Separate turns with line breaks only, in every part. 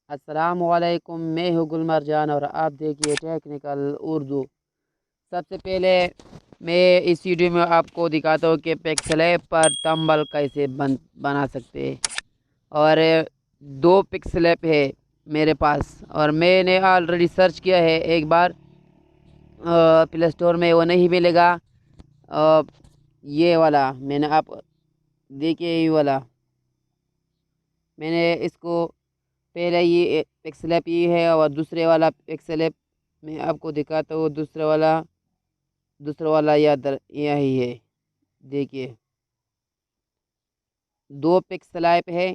السلام علیکم، میں ہوں گل مرجان اور آپ دیکھیے ٹیکنیکل اردو۔ سب سے پہلے میں اس ویڈیو میں آپ کو دکھاتا ہوں کہ پکسلیپ پر تمبل کیسے بنا سکتے ہیں۔ اور 2 پکسلیپ ہے میرے پاس اور میں نے آلریڈی سرچ کیا ہے ایک بار پلے اسٹور میں، وہ نہیں ملے گا۔ یہ والا میں نے آپ دیکھیے، یہ والا میں نے اس کو پہلے یہ پکسلیپ یہ ہے اور دوسرے والا پکسلیپ میں آپ کو دکھاتا ہوں۔ دوسرا والا یہی ہے، دیکھیے 2 پکسلیپ ہے،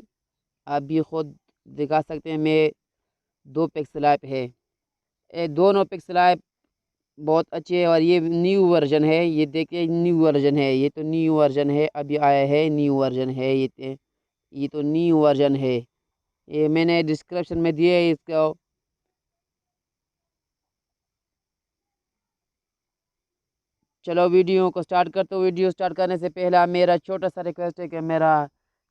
آپ بھی خود دکھا سکتے ہیں۔ میں 2 پکسلیپ ہے، یہ دونوں پکسلیپ بہت اچھے ہیں اور یہ نیو ورژن ہے۔ یہ دیکھیے نیو ورژن ہے، یہ تو نیو ورژن ہے، ابھی آیا ہے، نیو ورژن ہے یہ تو نیو ورژن ہے۔ یہ میں نے ڈسکرپشن میں دیا ہے اس کو۔ چلو ویڈیو کو سٹارٹ کرتے ہو۔ ویڈیو سٹارٹ کرنے سے پہلا میرا چھوٹا سا ریکویسٹ ہے کہ میرا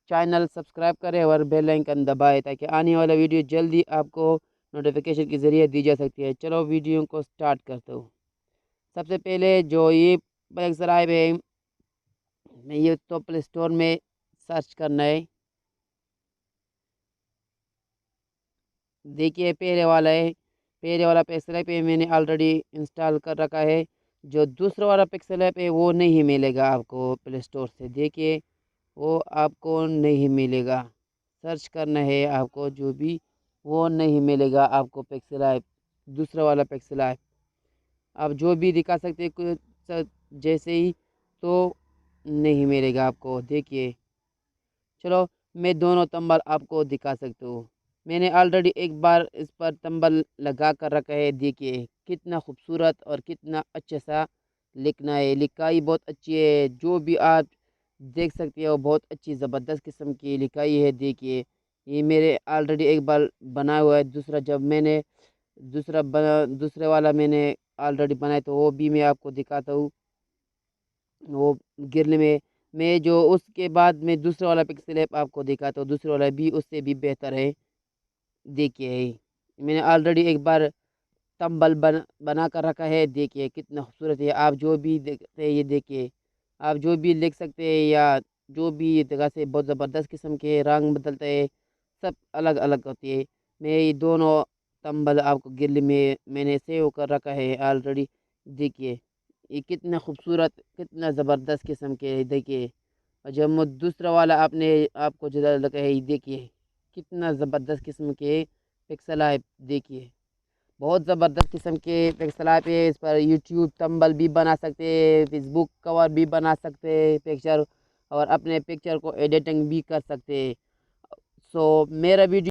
چینل سبسکرائب کرے اور بیل آئیکن دبائے تاکہ آنے والا ویڈیو جلدی آپ کو نوٹیفیکیشن کے ذریعے دی جا سکتی ہے۔ چلو ویڈیو کو سٹارٹ کرتے ہو۔ سب سے پہلے جو یہ پکسلیپ ہے، یہ تو پلے اسٹور میں سرچ کرنا ہے۔ دیکھیے پہلے والا پکسلیپ ہے، میں نے آلریڈی انسٹال کر رکھا ہے۔ جو دوسرا والا پکسلیپ ہے وہ نہیں ملے گا آپ کو پلے اسٹور سے، دیکھیے وہ آپ کو نہیں ملے گا۔ سرچ کرنا ہے آپ کو، جو بھی وہ نہیں ملے گا آپ کو پکسلیپ، دوسرا والا پکسلیپ۔ آپ جو بھی دکھا سکتے کچھ جیسے ہی تو نہیں ملے گا آپ کو، دیکھیے۔ چلو میں دونوں تمبل آپ کو دکھا سکتا ہوں۔ میں نے آلریڈی ایک بار اس پر تمبل لگا کر رکھا ہے، دیکھیے کتنا خوبصورت اور کتنا اچھا سا لکھنا ہے۔ لکھائی بہت اچھی ہے، جو بھی آپ دیکھ سکتے ہو بہت اچھی زبردست قسم کی لکھائی ہے۔ دیکھیے یہ میرے آلریڈی ایک بار بنا ہوا ہے۔ جب میں نے دوسرے والا میں نے آلریڈی بنایا تو وہ بھی میں آپ کو دکھاتا ہوں۔ وہ گرنے میں جو اس کے بعد میں دوسرا والا پکسلیپ آپ کو دکھاتا ہوں، دوسرا والا بھی اس سے بھی بہتر ہے۔ دیکھیے میں نے آلریڈی ایک بار تمبل بنا کر رکھا ہے، دیکھیے کتنا خوبصورت ہے۔ آپ جو بھی دیکھتے ہیں، یہ دیکھیے آپ جو بھی لکھ سکتے ہیں یا جو بھی جگہ سے بہت زبردست قسم کے رنگ بدلتے ہیں، سب الگ الگ ہوتی ہے۔ میں یہ دونوں تمبل آپ کو گرل میں نے سیو کر رکھا ہے آلریڈی، دیکھیے یہ کتنا خوبصورت کتنا زبردست قسم کے، دیکھیے۔ اور جب دوسرا والا آپ کو جگہ لگا ہے، یہ دیکھیے کتنا زبردست قسم کے پکسلیپ، دیکھیے بہت زبردست قسم کے پکسلیپ ہے۔ اس پر یوٹیوب تمبل بھی بنا سکتے، فیس بک کور بھی بنا سکتے پکچر، اور اپنے پکچر کو ایڈیٹنگ بھی کر سکتے۔ سو میرا ویڈیو